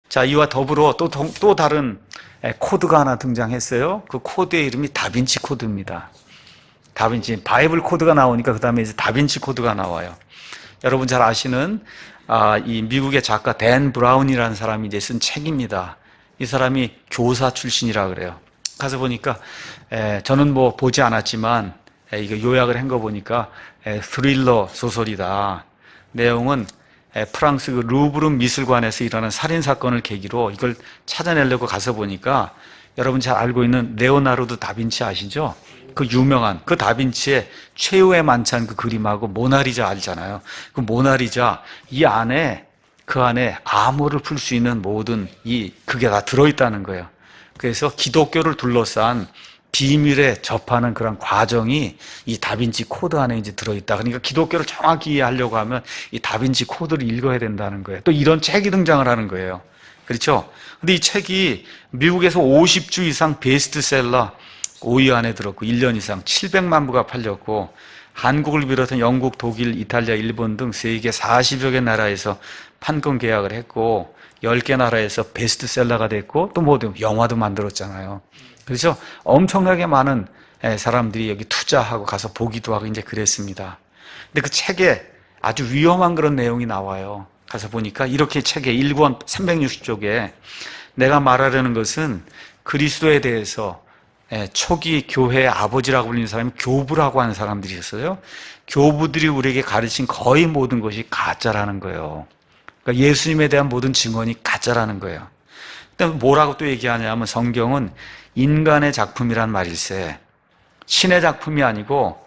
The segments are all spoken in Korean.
자, 이와 더불어 또 다른 코드가 하나 등장했어요. 그 코드의 이름이 다빈치 코드입니다. 다빈치, 바이블 코드가 나오니까 그 다음에 이제 다빈치 코드가 나와요. 여러분 잘 아시는 이 미국의 작가 댄 브라운이라는 사람이 이제 쓴 책입니다. 이 사람이 교사 출신이라 그래요. 가서 보니까 저는 뭐 보지 않았지만 이거 요약을 한 거 보니까 스릴러 소설이다. 내용은 프랑스 그 루브르 미술관에서 일어난 살인 사건을 계기로 이걸 찾아내려고 가서 보니까 여러분 잘 알고 있는 레오나르도 다빈치 아시죠? 그 유명한 그 다빈치의 최후의 만찬 그 그림하고 모나리자 알잖아요. 그 모나리자 그 안에 암호를 풀 수 있는 모든 그게 다 들어있다는 거예요. 그래서 기독교를 둘러싼 비밀에 접하는 그런 과정이 이 다빈치 코드 안에 이제 들어있다. 그러니까 기독교를 정확히 이해하려고 하면 이 다빈치 코드를 읽어야 된다는 거예요. 또 이런 책이 등장을 하는 거예요. 그렇죠? 근데 이 책이 미국에서 50주 이상 베스트셀러 5위 안에 들었고 1년 이상 700만 부가 팔렸고 한국을 비롯한 영국, 독일, 이탈리아, 일본 등 세계 40여 개 나라에서 판권 계약을 했고 10개 나라에서 베스트셀러가 됐고 또 뭐 영화도 만들었잖아요. 그래서 엄청나게 많은 사람들이 여기 투자하고 가서 보기도 하고 이제 그랬습니다. 근데 그 책에 아주 위험한 그런 내용이 나와요. 가서 보니까 이렇게 책에 1권 360쪽에 내가 말하려는 것은 그리스도에 대해서 초기 교회의 아버지라고 불리는 사람이 교부라고 하는 사람들이었어요. 교부들이 우리에게 가르친 거의 모든 것이 가짜라는 거예요. 그러니까 예수님에 대한 모든 증언이 가짜라는 거예요. 근데 뭐라고 또 얘기하냐면 성경은 인간의 작품이란 말일세. 신의 작품이 아니고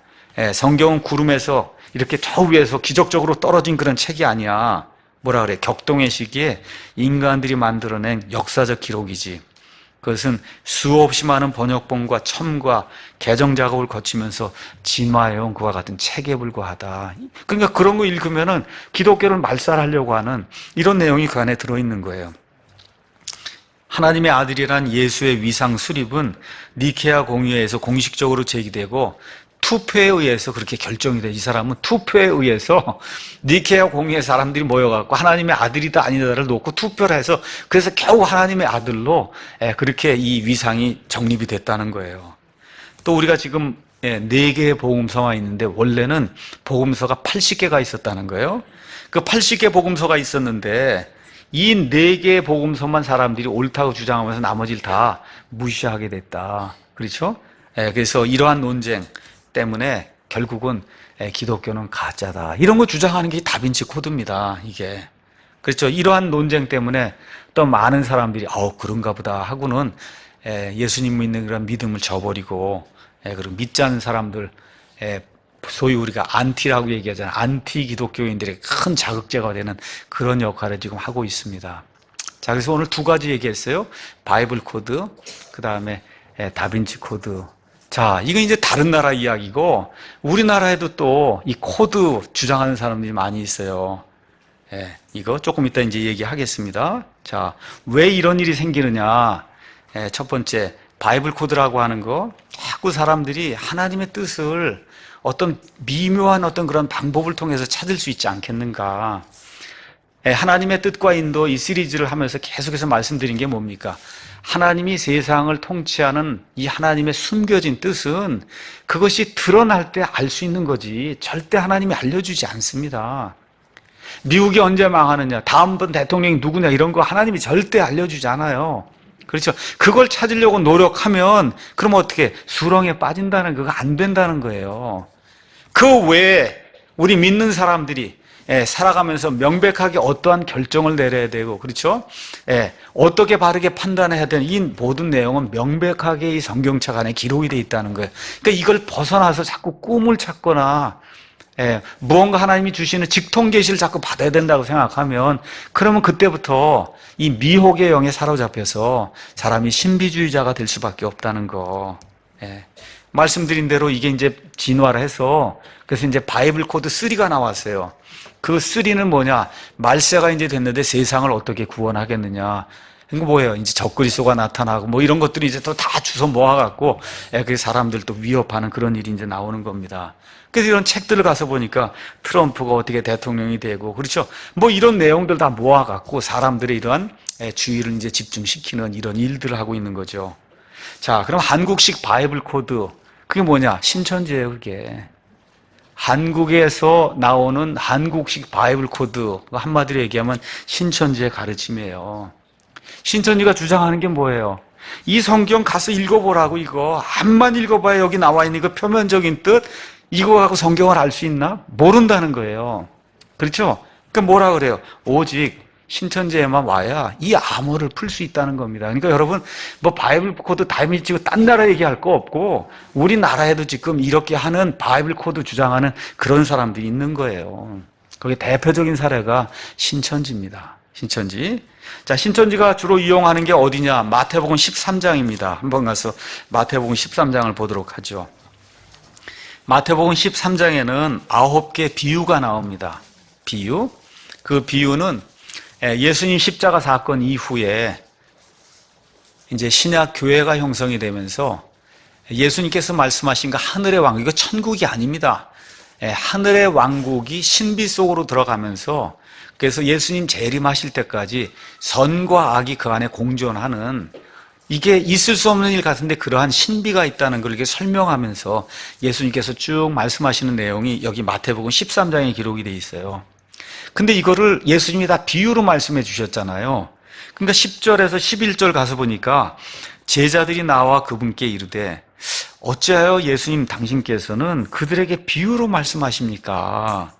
성경은 구름에서 이렇게 저 위에서 기적적으로 떨어진 그런 책이 아니야. 뭐라 그래? 격동의 시기에 인간들이 만들어낸 역사적 기록이지. 그것은 수없이 많은 번역본과 첨과 개정 작업을 거치면서 진화해온 그와 같은 책에 불과하다. 그러니까 그런 거 읽으면은 기독교를 말살하려고 하는 이런 내용이 그 안에 들어있는 거예요. 하나님의 아들이란 예수의 위상 수립은 니케아 공의회에서 공식적으로 제기되고 투표에 의해서 그렇게 결정이 돼. 이 사람은 투표에 의해서 니케아 공의회 사람들이 모여갖고 하나님의 아들이다 아니다를 놓고 투표를 해서 그래서 겨우 하나님의 아들로 그렇게 이 위상이 정립이 됐다는 거예요. 또 우리가 지금 4개의 복음서가 있는데 원래는 복음서가 80개가 있었다는 거예요. 그 80개 복음서가 있었는데 이 4개의 복음서만 사람들이 옳다고 주장하면서 나머지를 다 무시하게 됐다. 그렇죠? 그래서 이러한 논쟁 때문에 결국은 기독교는 가짜다. 이런 거 주장하는 게 다빈치 코드입니다. 이게. 그렇죠? 이러한 논쟁 때문에 또 많은 사람들이 그런가 보다 하고는 예수님 믿는 그런 믿음을 저버리고 그리고 믿지 않는 사람들 소위 우리가 안티라고 얘기하잖아요. 안티 기독교인들의 큰 자극제가 되는 그런 역할을 지금 하고 있습니다. 자, 그래서 오늘 2가지 얘기했어요. 바이블 코드, 그 다음에 다빈치 코드. 자, 이건 이제 다른 나라 이야기고 우리나라에도 또 이 코드 주장하는 사람들이 많이 있어요. 이거 조금 이따 이제 얘기하겠습니다. 자, 왜 이런 일이 생기느냐? 첫 번째, 바이블 코드라고 하는 거, 자꾸 사람들이 하나님의 뜻을 어떤 미묘한 어떤 그런 방법을 통해서 찾을 수 있지 않겠는가? 하나님의 뜻과 인도 이 시리즈를 하면서 계속해서 말씀드린 게 뭡니까? 하나님이 세상을 통치하는 이 하나님의 숨겨진 뜻은 그것이 드러날 때 알 수 있는 거지 절대 하나님이 알려주지 않습니다. 미국이 언제 망하느냐, 다음번 대통령이 누구냐 이런 거 하나님이 절대 알려주지 않아요. 그렇죠? 그걸 찾으려고 노력하면 그럼 어떻게 수렁에 빠진다는 그거 안 된다는 거예요. 그 외에 우리 믿는 사람들이 살아가면서 명백하게 어떠한 결정을 내려야 되고, 그렇죠? 어떻게 바르게 판단해야 되는 이 모든 내용은 명백하게 이 성경책 안에 기록이 되어 있다는 거예요. 그러니까 이걸 벗어나서 자꾸 꿈을 찾거나 무언가 하나님이 주시는 직통 계시를 자꾸 받아야 된다고 생각하면 그러면 그때부터 이 미혹의 영에 사로잡혀서 사람이 신비주의자가 될 수밖에 없다는 거. 말씀드린 대로 이게 이제 진화를 해서 그래서 이제 바이블 코드 3가 나왔어요. 그 3는 뭐냐? 말세가 이제 됐는데 세상을 어떻게 구원하겠느냐? 이거 뭐예요? 이제 적그리스도가 나타나고 뭐 이런 것들이 이제 또 다 주워 모아갖고 그 사람들 또 위협하는 그런 일이 이제 나오는 겁니다. 그래서 이런 책들을 가서 보니까 트럼프가 어떻게 대통령이 되고, 그렇죠? 뭐 이런 내용들 다 모아갖고 사람들의 이러한 주의를 이제 집중시키는 이런 일들을 하고 있는 거죠. 자, 그럼 한국식 바이블 코드, 그게 뭐냐? 신천지예요, 그게. 한국에서 나오는 한국식 바이블 코드, 한마디로 얘기하면 신천지의 가르침이에요. 신천지가 주장하는 게 뭐예요? 이 성경 가서 읽어보라고, 이거. 암만 읽어봐야 여기 나와 있는 그 표면적인 뜻, 이거 갖고 성경을 알 수 있나? 모른다는 거예요. 그렇죠? 그러니까 뭐라 그래요? 오직 신천지에만 와야 이 암호를 풀 수 있다는 겁니다. 그러니까 여러분, 뭐 바이블 코드 다 믿지고 딴 나라 얘기할 거 없고, 우리나라에도 지금 이렇게 하는 바이블 코드 주장하는 그런 사람들이 있는 거예요. 거기 대표적인 사례가 신천지입니다. 신천지. 자, 신천지가 주로 이용하는 게 어디냐? 마태복음 13장입니다. 한번 가서 마태복음 13장을 보도록 하죠. 마태복음 13장에는 9개 비유가 나옵니다. 비유. 그 비유는 예수님 십자가 사건 이후에 이제 신약 교회가 형성이 되면서 예수님께서 말씀하신 그 하늘의 왕국, 이거 천국이 아닙니다. 하늘의 왕국이 신비 속으로 들어가면서, 그래서 예수님 재림하실 때까지 선과 악이 그 안에 공존하는, 이게 있을 수 없는 일 같은데 그러한 신비가 있다는 걸 이렇게 설명하면서 예수님께서 쭉 말씀하시는 내용이 여기 마태복음 13장에 기록이 돼 있어요. 근데 이거를 예수님이 다 비유로 말씀해 주셨잖아요. 그러니까 10절에서 11절 가서 보니까 제자들이 나와 그분께 이르되 어찌하여 예수님 당신께서는 그들에게 비유로 말씀하십니까?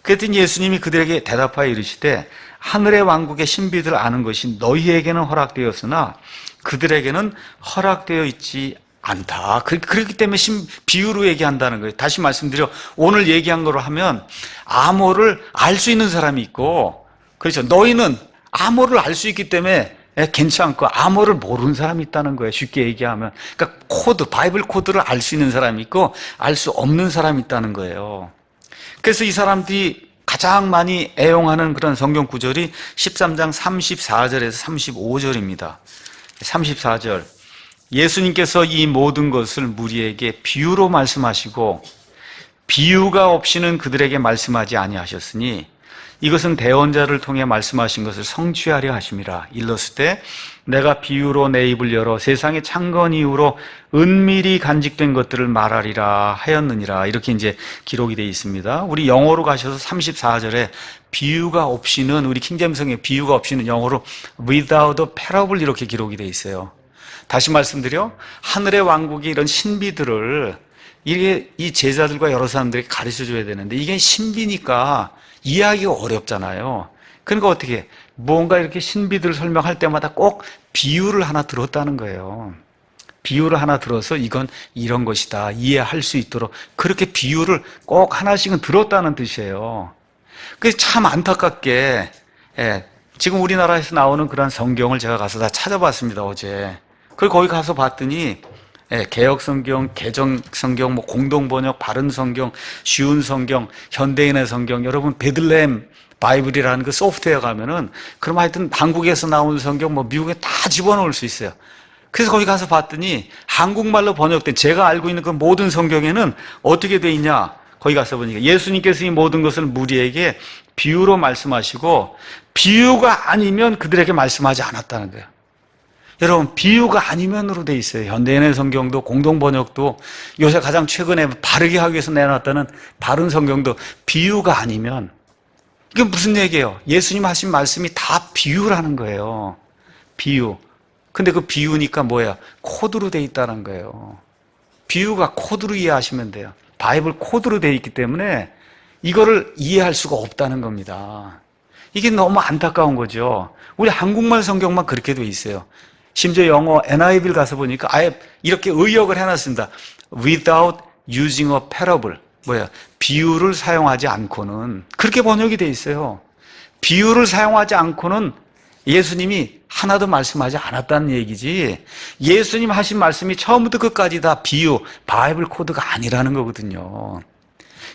그랬더니 예수님이 그들에게 대답하여 이르시되 하늘의 왕국의 신비들을 아는 것이 너희에게는 허락되었으나 그들에게는 허락되어 있지 않다. 그렇기 때문에 비유로 얘기한다는 거예요. 다시 말씀드려, 오늘 얘기한 거로 하면 암호를 알 수 있는 사람이 있고, 그렇죠. 너희는 암호를 알 수 있기 때문에 괜찮고 암호를 모르는 사람이 있다는 거예요. 쉽게 얘기하면. 그러니까 코드, 바이블 코드를 알 수 있는 사람이 있고 알 수 없는 사람이 있다는 거예요. 그래서 이 사람들이 가장 많이 애용하는 그런 성경 구절이 13장 34절에서 35절입니다. 34절. 예수님께서 이 모든 것을 무리에게 비유로 말씀하시고 비유가 없이는 그들에게 말씀하지 아니하셨으니 이것은 대언자를 통해 말씀하신 것을 성취하려 하심이라. 일렀을 내가 비유로 내 입을 열어 세상의 창건 이후로 은밀히 간직된 것들을 말하리라 하였느니라. 이렇게 이제 기록이 되어 있습니다. 우리 영어로 가셔서 34절에 비유가 없이는, 우리 킹잼성의 비유가 없이는 영어로 without a parable 이렇게 기록이 되어 있어요. 다시 말씀드려, 하늘의 왕국의 이런 신비들을 이게 이 제자들과 여러 사람들이 가르쳐 줘야 되는데 이게 신비니까 이해하기가 어렵잖아요. 그러니까 어떻게 해? 뭔가 이렇게 신비들을 설명할 때마다 꼭 비유를 하나 들었다는 거예요. 비유를 하나 들어서 이건 이런 것이다 이해할 수 있도록 그렇게 비유를 꼭 하나씩은 들었다는 뜻이에요. 그래서 참 안타깝게 지금 우리나라에서 나오는 그런 성경을 제가 가서 다 찾아봤습니다, 어제. 그리고 거기 가서 봤더니 개역 성경, 개정 성경, 뭐 공동 번역, 바른 성경, 쉬운 성경, 현대인의 성경, 여러분 베들레헴 바이블이라는 그 소프트웨어 가면은 그럼 하여튼 한국에서 나오는 성경 뭐 미국에 다 집어넣을 수 있어요. 그래서 거기 가서 봤더니 한국말로 번역된 제가 알고 있는 그 모든 성경에는 어떻게 돼 있냐? 거기 가서 보니까 예수님께서 이 모든 것을 무리에게 비유로 말씀하시고 비유가 아니면 그들에게 말씀하지 않았다는 거예요. 여러분, 비유가 아니면으로 돼 있어요. 현대인의 성경도 공동 번역도 요새 가장 최근에 바르게 하기 위해서 내놨다는 바른 성경도 비유가 아니면, 이게 무슨 얘기예요? 예수님 하신 말씀이 다 비유라는 거예요. 비유. 근데 그 비유니까 뭐야? 코드로 돼 있다는 거예요. 비유가 코드로 이해하시면 돼요. 바이블 코드로 돼 있기 때문에 이거를 이해할 수가 없다는 겁니다. 이게 너무 안타까운 거죠. 우리 한국말 성경만 그렇게 돼 있어요. 심지어 영어 NIV를 가서 보니까 아예 이렇게 의역을 해놨습니다. Without using a parable. 뭐야? 비유를 사용하지 않고는. 그렇게 번역이 돼 있어요. 비유를 사용하지 않고는 예수님이 하나도 말씀하지 않았다는 얘기지, 예수님 하신 말씀이 처음부터 끝까지 다 비유, 바이블 코드가 아니라는 거거든요.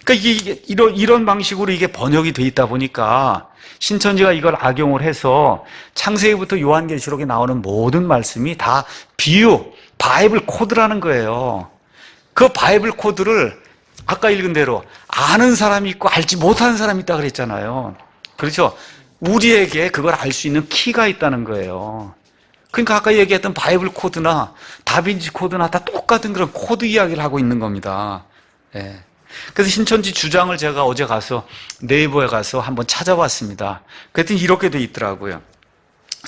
그러니까 이게 이런 방식으로 이게 번역이 돼 있다 보니까 신천지가 이걸 악용을 해서 창세기부터 요한계시록에 나오는 모든 말씀이 다 비유, 바이블 코드라는 거예요. 그 바이블 코드를 아까 읽은 대로 아는 사람이 있고 알지 못하는 사람이 있다 그랬잖아요. 그렇죠? 우리에게 그걸 알 수 있는 키가 있다는 거예요. 그러니까 아까 얘기했던 바이블 코드나 다빈치 코드나 다 똑같은 그런 코드 이야기를 하고 있는 겁니다. 예. 그래서 신천지 주장을 제가 어제 가서 네이버에 가서 한번 찾아봤습니다. 그랬더니 이렇게 돼 있더라고요.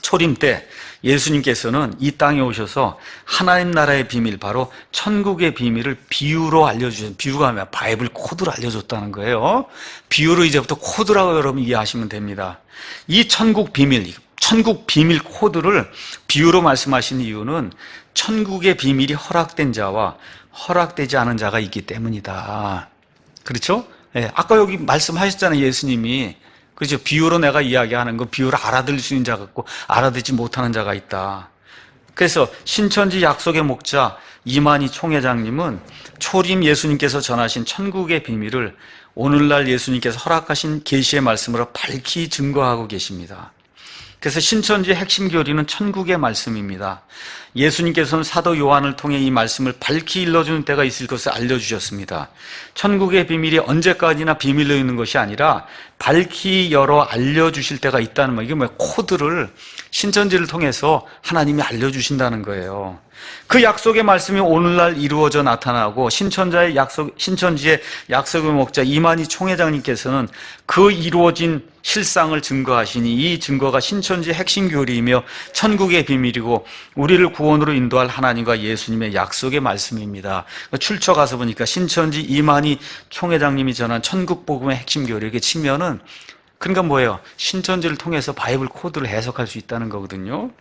초림 때 예수님께서는 이 땅에 오셔서 하나님 나라의 비밀, 바로 천국의 비밀을 비유로 알려주신, 비유가 아니라 바이블 코드로 알려줬다는 거예요. 비유로 이제부터 코드라고 여러분 이해하시면 됩니다. 이 천국 비밀 코드를 비유로 말씀하신 이유는 천국의 비밀이 허락된 자와 허락되지 않은 자가 있기 때문이다. 그렇죠? 네, 아까 여기 말씀하셨잖아요, 예수님이. 그렇죠? 비유로 내가 이야기하는 거, 비유를 알아들을 수 있는 자가 있고 알아듣지 못하는 자가 있다. 그래서 신천지 약속의 목자 이만희 총회장님은 초림 예수님께서 전하신 천국의 비밀을 오늘날 예수님께서 허락하신 계시의 말씀으로 밝히 증거하고 계십니다. 그래서 신천지의 핵심 교리는 천국의 말씀입니다. 예수님께서는 사도 요한을 통해 이 말씀을 밝히 일러주는 때가 있을 것을 알려주셨습니다. 천국의 비밀이 언제까지나 비밀로 있는 것이 아니라 밝히 열어 알려주실 때가 있다는 말. 이게 뭐예요? 코드를 신천지를 통해서 하나님이 알려주신다는 거예요. 그 약속의 말씀이 오늘날 이루어져 나타나고 신천지의 약속의 목자 이만희 총회장님께서는 그 이루어진 실상을 증거하시니 이 증거가 신천지의 핵심 교리이며 천국의 비밀이고 우리를 구원으로 인도할 하나님과 예수님의 약속의 말씀입니다. 출처 가서 보니까 신천지 이만희 총회장님이 전한 천국 복음의 핵심 교리, 이렇게 치면은 그러니까 뭐예요? 신천지를 통해서 바이블 코드를 해석할 수 있다는 거거든요.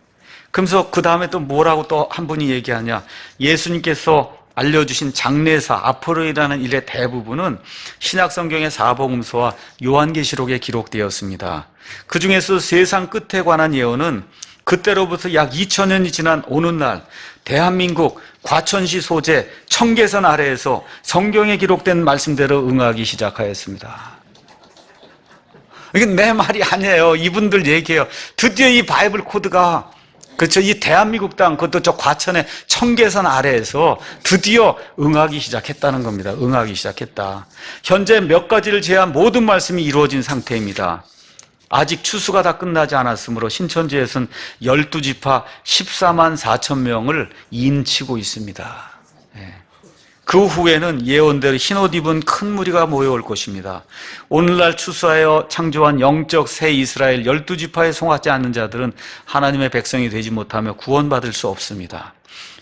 그러면서 그 다음에 또 뭐라고 또 한 분이 얘기하냐? 예수님께서 알려주신 장래사, 앞으로 일하는 일의 대부분은 신약성경의 사복음서와 요한계시록에 기록되었습니다. 그 중에서 세상 끝에 관한 예언은 그때로부터 약 2000년이 지난 오늘날 대한민국 과천시 소재 청계산 아래에서 성경에 기록된 말씀대로 응하기 시작하였습니다. 이게 내 말이 아니에요. 이분들 얘기해요. 드디어 이 바이블 코드가, 그렇죠, 이 대한민국 땅, 그것도 저 과천의 청계산 아래에서 드디어 응하기 시작했다는 겁니다. 응하기 시작했다. 현재 몇 가지를 제한 모든 말씀이 이루어진 상태입니다. 아직 추수가 다 끝나지 않았으므로 신천지에서는 12지파 14만 4천 명을 인치고 있습니다. 그 후에는 예언대로 흰옷 입은 큰 무리가 모여올 것입니다. 오늘날 추수하여 창조한 영적 새 이스라엘 12지파에 속하지 않는 자들은 하나님의 백성이 되지 못하며 구원받을 수 없습니다.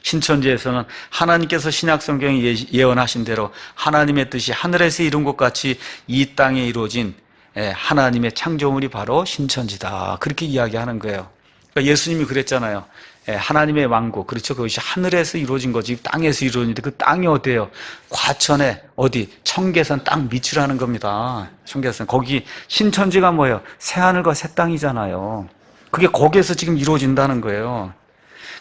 신천지에서는 하나님께서 신약성경에 예언하신 대로 하나님의 뜻이 하늘에서 이룬 것 같이 이 땅에 이루어진 하나님의 창조물이 바로 신천지다, 그렇게 이야기하는 거예요. 그러니까 예수님이 그랬잖아요. 하나님의 왕국, 그렇죠? 그것이 하늘에서 이루어진 거지 땅에서 이루어지는데 그 땅이 어디예요? 과천에 어디? 청계산 땅 밑이라는 겁니다. 청계산. 거기 신천지가 뭐예요? 새하늘과 새 땅이잖아요. 그게 거기에서 지금 이루어진다는 거예요.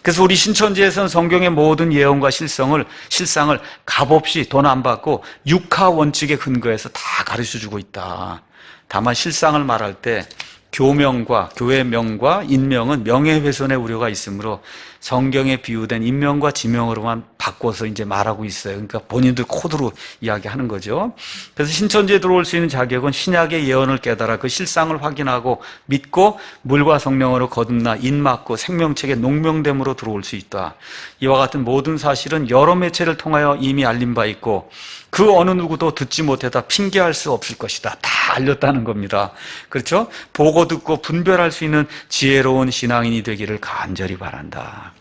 그래서 우리 신천지에서는 성경의 모든 예언과 실상을 값없이 돈 안 받고 육하 원칙에 근거해서 다 가르쳐주고 있다. 다만 실상을 말할 때 교명과 교회 명과 인명은 명예훼손의 우려가 있으므로 성경에 비유된 인명과 지명으로만 바꿔서 이제 말하고 있어요. 그러니까 본인들 코드로 이야기하는 거죠. 그래서 신천지에 들어올 수 있는 자격은 신약의 예언을 깨달아 그 실상을 확인하고 믿고 물과 성령으로 거듭나 인맞고 생명책에 농명됨으로 들어올 수 있다. 이와 같은 모든 사실은 여러 매체를 통하여 이미 알린 바 있고 그 어느 누구도 듣지 못해다 핑계할 수 없을 것이다. 다 알렸다는 겁니다. 그렇죠? 보고 듣고 분별할 수 있는 지혜로운 신앙인이 되기를 간절히 바란다.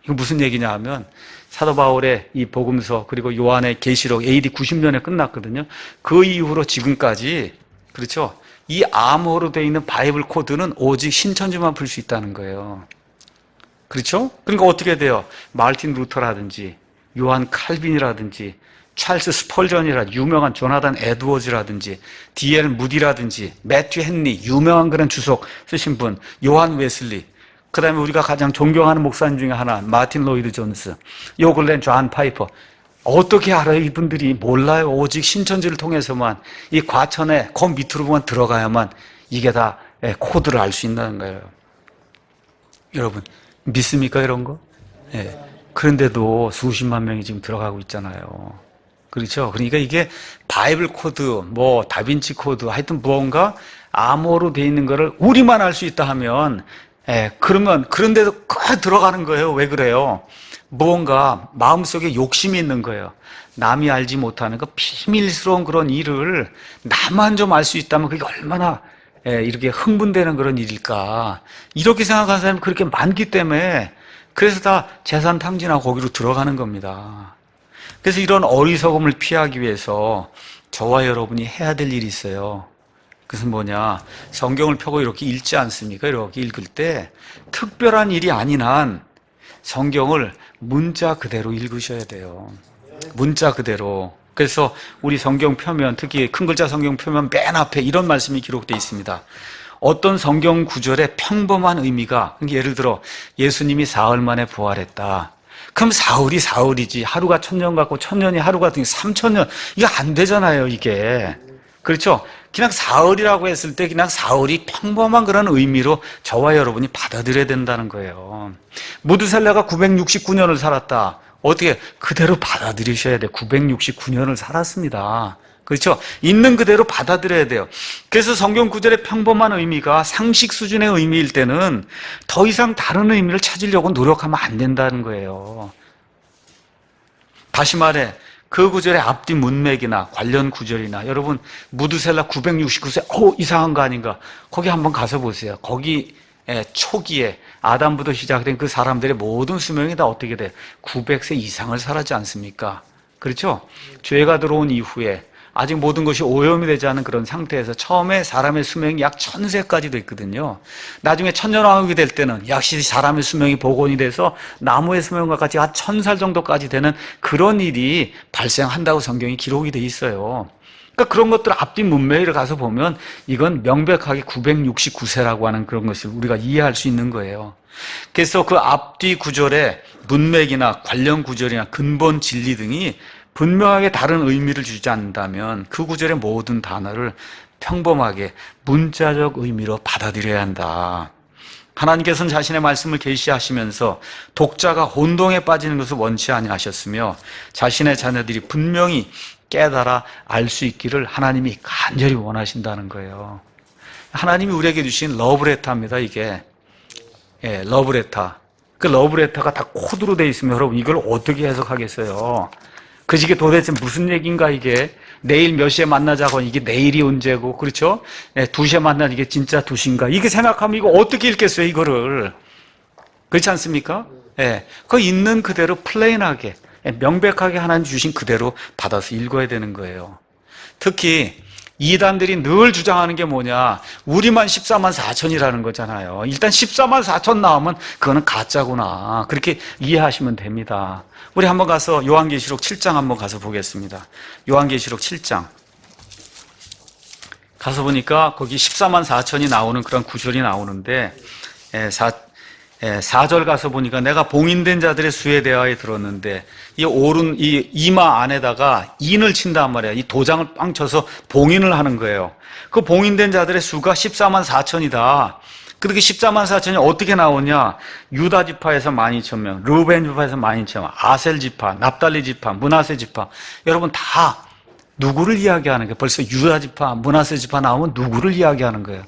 이거 무슨 얘기냐 하면 사도 바울의 이 복음서 그리고 요한의 계시록 AD 90년에 끝났거든요. 그 이후로 지금까지, 그렇죠, 이 암호로 되어 있는 바이블 코드는 오직 신천지만 풀 수 있다는 거예요. 그렇죠? 그러니까 어떻게 돼요? 마르틴 루터라든지 요한 칼빈이라든지 찰스 스펄전이라 유명한 조나단 에드워즈라든지 D.L. 무디라든지 매튜 헨리, 유명한 그런 주석 쓰신 분, 요한 웨슬리, 그 다음에 우리가 가장 존경하는 목사님 중에 하나 마틴 로이드 존스, 요 근래 존 파이퍼. 어떻게 알아요? 이분들이 몰라요. 오직 신천지를 통해서만, 이 과천에 그 밑으로만 들어가야만 이게 다 코드를 알 수 있다는 거예요. 여러분 믿습니까, 이런 거? 네. 그런데도 수십만 명이 지금 들어가고 있잖아요. 그렇죠? 그러니까 이게 바이블 코드, 뭐 다빈치 코드, 하여튼 무언가 암호로 돼 있는 거를 우리만 알 수 있다 하면, 그러면 그런데도 들어가는 거예요. 왜 그래요? 무언가 마음속에 욕심이 있는 거예요. 남이 알지 못하는 그 비밀스러운 그런 일을 나만 좀 알 수 있다면 그게 얼마나 이렇게 흥분되는 그런 일일까. 이렇게 생각하는 사람이 그렇게 많기 때문에 그래서 다 재산 탕진하고 거기로 들어가는 겁니다. 그래서 이런 어리석음을 피하기 위해서 저와 여러분이 해야 될 일이 있어요. 그것은 뭐냐? 성경을 펴고 이렇게 읽지 않습니까? 이렇게 읽을 때 특별한 일이 아닌 한 성경을 문자 그대로 읽으셔야 돼요. 문자 그대로. 그래서 우리 성경 펴면, 특히 큰 글자 성경 펴면 맨 앞에 이런 말씀이 기록되어 있습니다. 어떤 성경 구절의 평범한 의미가, 예를 들어 예수님이 사흘 만에 부활했다. 그럼 사흘이 사흘이지, 하루가 1000년 같고 1000년이 하루 같은 게 3000년, 이게 안 되잖아요, 이게. 그렇죠? 그냥 사흘이라고 했을 때 그냥 사흘이 평범한 그런 의미로 저와 여러분이 받아들여야 된다는 거예요. 무드셀라가 969년을 살았다. 어떻게? 그대로 받아들이셔야 돼요. 969년을 살았습니다. 그렇죠? 있는 그대로 받아들여야 돼요. 그래서 성경 구절의 평범한 의미가 상식 수준의 의미일 때는 더 이상 다른 의미를 찾으려고 노력하면 안 된다는 거예요. 다시 말해, 그 구절의 앞뒤 문맥이나 관련 구절이나, 여러분 무드셀라 969세 이상한 거 아닌가? 거기 한번 가서 보세요. 거기 초기에 아담부터 시작된 그 사람들의 모든 수명이 다 어떻게 돼? 900세 이상을 살았지 않습니까? 그렇죠? 죄가 들어온 이후에 아직 모든 것이 오염이 되지 않은 그런 상태에서 처음에 사람의 수명이 약 1000세까지 됐거든요. 나중에 천년왕국이 될 때는 역시 사람의 수명이 복원이 돼서 나무의 수명과 같이 한 1000살 정도까지 되는 그런 일이 발생한다고 성경이 기록이 돼 있어요. 그러니까 그런 것들 앞뒤 문맥을 가서 보면 이건 명백하게 969세라고 하는 그런 것을 우리가 이해할 수 있는 거예요. 그래서 그 앞뒤 구절의 문맥이나 관련 구절이나 근본 진리 등이 분명하게 다른 의미를 주지 않는다면 그 구절의 모든 단어를 평범하게 문자적 의미로 받아들여야 한다. 하나님께서는 자신의 말씀을 계시하시면서 독자가 혼동에 빠지는 것을 원치 아니하셨으며 자신의 자녀들이 분명히 깨달아 알 수 있기를 하나님이 간절히 원하신다는 거예요. 하나님이 우리에게 주신 러브레터입니다, 이게. 러브레터. 그 러브레터가 다 코드로 되어 있으면 여러분 이걸 어떻게 해석하겠어요? 이게 도대체 무슨 얘기인가, 이게? 내일 몇 시에 만나자고, 이게 내일이 언제고, 그렇죠? 2시에 만나는 이게 진짜 2시인가? 이게 생각하면 이거 어떻게 읽겠어요, 이거를? 그렇지 않습니까? 그 있는 그대로 플레인하게, 명백하게 하나님 주신 그대로 받아서 읽어야 되는 거예요. 특히, 이단들이 늘 주장하는 게 뭐냐? 우리만 14만 4천이라는 거잖아요. 일단 14만 4천 나오면 그거는 가짜구나. 그렇게 이해하시면 됩니다. 우리 한번 가서 요한계시록 7장 한번 가서 보겠습니다. 요한계시록 7장. 가서 보니까 거기 14만 4천이 나오는 그런 구절이 나오는데, 4절 가서 보니까 내가 봉인된 자들의 수에 대하여 들었는데 이 이마 안에다가 인을 친단 말이야. 이 도장을 빵 쳐서 봉인을 하는 거예요. 그 봉인된 자들의 수가 14만 4천이다. 그렇게 14만 4천이 어떻게 나오냐? 유다 지파에서 12,000명, 르우벤 지파에서 12,000명, 아셀 지파, 납달리 지파, 므낫세 지파. 여러분 다 누구를 이야기하는 거예요? 벌써 유다 지파, 므낫세 지파 나오면 누구를 이야기하는 거예요?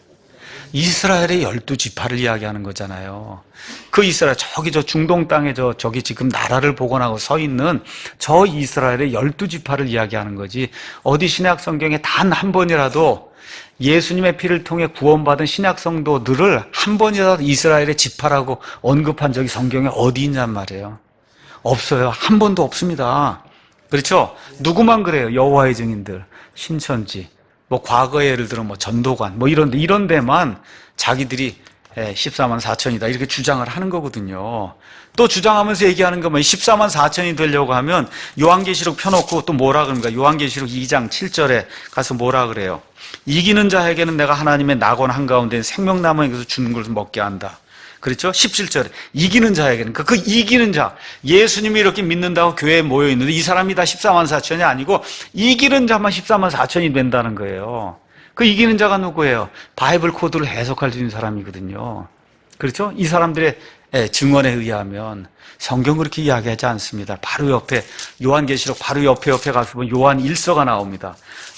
이스라엘의 12지파를 이야기하는 거잖아요. 그 이스라엘, 저기 저 중동 땅에 저기 지금 나라를 복원하고 서 있는 저 이스라엘의 12지파를 이야기하는 거지, 어디 신약 성경에 단 한 번이라도 예수님의 피를 통해 구원받은 신약 성도들을 한 번이라도 이스라엘의 지파라고 언급한 적이 성경에 어디 있냔 말이에요. 없어요. 한 번도 없습니다. 그렇죠? 누구만 그래요? 여호와의 증인들, 신천지, 과거에 예를 들어 전도관, 이런 데만 자기들이 14만 4천이다 이렇게 주장을 하는 거거든요. 또 주장하면서 얘기하는 거 14만 4천이 되려고 하면 요한계시록 펴놓고 또 뭐라 그럽니까? 요한계시록 2장 7절에 가서 뭐라 그래요? 이기는 자에게는 내가 하나님의 낙원 한가운데 생명나무에게서 주는 것을 먹게 한다. 그렇죠? 17절에 이기는 자에게는, 그 이기는 자, 예수님이 이렇게 믿는다고 교회에 모여 있는데 이 사람이 다 14만 4천이 아니고 이기는 자만 14만 4천이 된다는 거예요. 그 이기는 자가 누구예요? 바이블 코드를 해석할 수 있는 사람이거든요. 그렇죠? 이 사람들의 증언에 의하면 성경 그렇게 이야기하지 않습니다. 바로 옆에 요한계시록 바로 옆에 가서 보면 요한 1서가 나옵니다.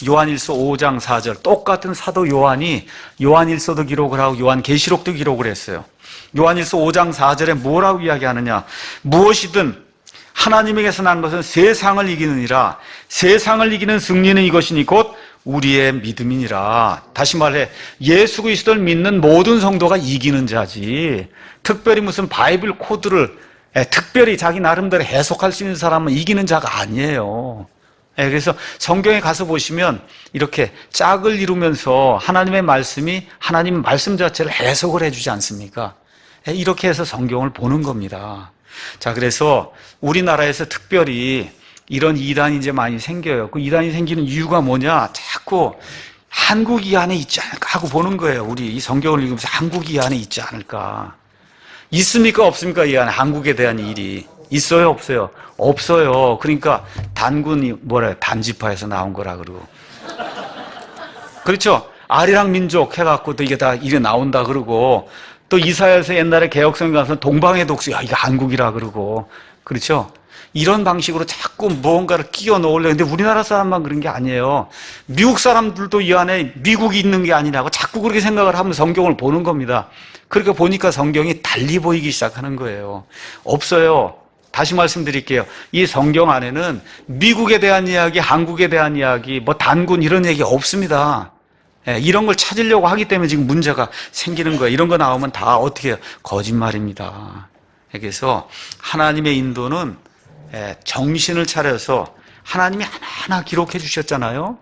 요한 1서 5장 4절 똑같은 사도 요한이 요한 1서도 기록을 하고 요한 계시록도 기록을 했어요. 요한 1서 5장 4절에 뭐라고 이야기하느냐? 무엇이든 하나님에게서 난 것은 세상을 이기느니라. 세상을 이기는 승리는 이것이니 곧 우리의 믿음이니라. 다시 말해 예수 그리스도를 믿는 모든 성도가 이기는 자지, 특별히 무슨 바이블 코드를 특별히 자기 나름대로 해석할 수 있는 사람은 이기는 자가 아니에요. 그래서 성경에 가서 보시면 이렇게 짝을 이루면서 하나님의 말씀이 하나님 말씀 자체를 해석을 해주지 않습니까? 이렇게 해서 성경을 보는 겁니다. 자, 그래서 우리나라에서 특별히 이런 이단이 이제 많이 생겨요. 그 이단이 생기는 이유가 뭐냐? 자꾸 한국 이 안에 있지 않을까 하고 보는 거예요. 우리 이 성경을 읽으면서 한국 이 안에 있지 않을까? 있습니까? 없습니까? 이 안에 한국에 대한 일이 있어요? 없어요? 없어요. 그러니까 단군이 단지파에서 나온 거라 그러고, 그렇죠? 아리랑 민족 해갖고 또 이게 다 이래 나온다 그러고, 또 이사야에서 옛날에 개혁성에 가서 동방의 독수, 야, 이거 한국이라 그러고, 그렇죠? 이런 방식으로 자꾸 무언가를 끼워 넣으려고. 근데 우리나라 사람만 그런 게 아니에요. 미국 사람들도 이 안에 미국이 있는 게 아니라고 자꾸 그렇게 생각을 하면 성경을 보는 겁니다. 그러니까 보니까 성경이 달리 보이기 시작하는 거예요. 없어요. 다시 말씀드릴게요. 이 성경 안에는 미국에 대한 이야기, 한국에 대한 이야기, 뭐 단군 이런 얘기 없습니다. 이런 걸 찾으려고 하기 때문에 지금 문제가 생기는 거예요. 이런 거 나오면 다 어떻게 해요? 거짓말입니다. 그래서 하나님의 인도는 정신을 차려서 하나님이 하나하나 기록해 주셨잖아요.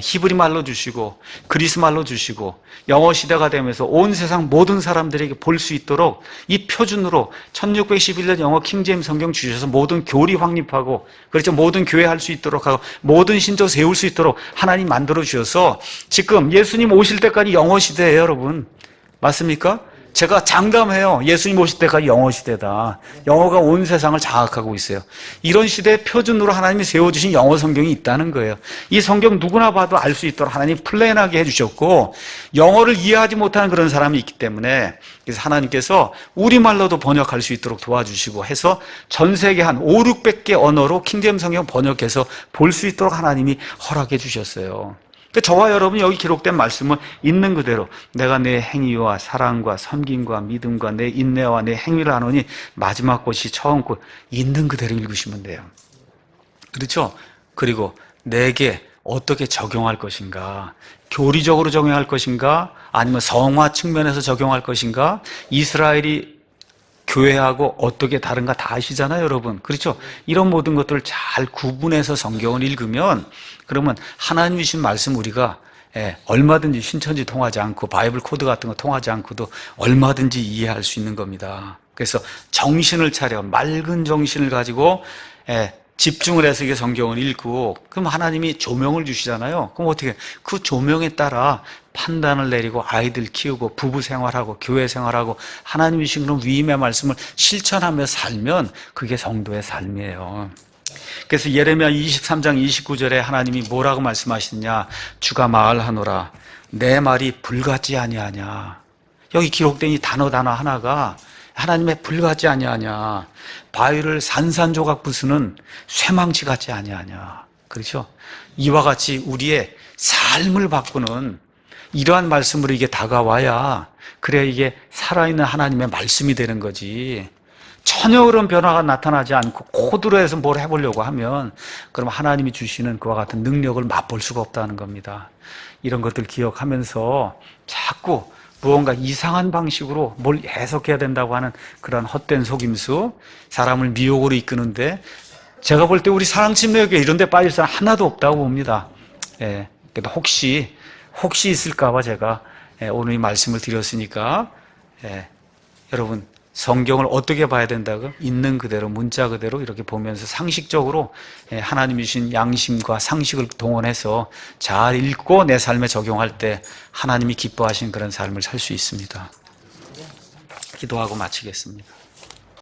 히브리 말로 주시고 그리스 말로 주시고 영어 시대가 되면서 온 세상 모든 사람들에게 볼 수 있도록 이 표준으로 1611년 영어 킹제임스 성경 주셔서 모든 교리 확립하고, 그렇죠, 모든 교회 할 수 있도록 하고 모든 신조 세울 수 있도록 하나님 만들어 주셔서 지금 예수님 오실 때까지 영어 시대예요, 여러분. 맞습니까? 제가 장담해요. 예수님 오실 때까지 영어 시대다. 영어가 온 세상을 장악하고 있어요. 이런 시대의 표준으로 하나님이 세워주신 영어 성경이 있다는 거예요. 이 성경 누구나 봐도 알 수 있도록 하나님이 플랜하게 해주셨고, 영어를 이해하지 못하는 그런 사람이 있기 때문에 그래서 하나님께서 우리말로도 번역할 수 있도록 도와주시고 해서 전 세계 한 5, 600개 언어로 킹제임 성경 번역해서 볼 수 있도록 하나님이 허락해 주셨어요. 저와 여러분이 여기 기록된 말씀은 있는 그대로 내가 내 행위와 사랑과 섬김과 믿음과 내 인내와 내 행위를 하노니 마지막 곳이 처음 곳, 있는 그대로 읽으시면 돼요. 그렇죠? 그리고 내게 어떻게 적용할 것인가, 교리적으로 적용할 것인가, 아니면 성화 측면에서 적용할 것인가, 이스라엘이 교회하고 어떻게 다른가 다 아시잖아요, 여러분. 그렇죠? 이런 모든 것들을 잘 구분해서 성경을 읽으면, 그러면 하나님이 주신 말씀 우리가 얼마든지 신천지 통하지 않고 바이블 코드 같은 거 통하지 않고도 얼마든지 이해할 수 있는 겁니다. 그래서 정신을 차려 맑은 정신을 가지고 집중을 해서 이게 성경을 읽고, 그럼 하나님이 조명을 주시잖아요. 그럼 어떻게 그 조명에 따라 판단을 내리고 아이들 키우고 부부 생활하고 교회 생활하고 하나님이 주신 그런 위임의 말씀을 실천하며 살면 그게 성도의 삶이에요. 그래서 예레미야 23장 29절에 하나님이 뭐라고 말씀하시느냐? 주가 말하노라 내 말이 불같지 아니하냐. 여기 기록된 이 단어 하나가 하나님의 불같지 아니하냐, 바위를 산산조각 부수는 쇠망치 같지 아니하냐. 그렇죠? 이와 같이 우리의 삶을 바꾸는 이러한 말씀으로 이게 다가와야 그래야 이게 살아있는 하나님의 말씀이 되는 거지. 전혀 그런 변화가 나타나지 않고 코드로 해서 뭘 해보려고 하면 그럼 하나님이 주시는 그와 같은 능력을 맛볼 수가 없다는 겁니다. 이런 것들 기억하면서 자꾸 무언가 이상한 방식으로 뭘 해석해야 된다고 하는 그런 헛된 속임수, 사람을 미혹으로 이끄는데, 제가 볼 때 우리 사랑침례교회 이런 데 빠질 사람 하나도 없다고 봅니다. 그래도 혹시 있을까봐 제가 오늘 이 말씀을 드렸으니까, 여러분 성경을 어떻게 봐야 된다고? 있는 그대로, 문자 그대로 이렇게 보면서 상식적으로 하나님이 주신 양심과 상식을 동원해서 잘 읽고 내 삶에 적용할 때 하나님이 기뻐하신 그런 삶을 살 수 있습니다. 기도하고 마치겠습니다.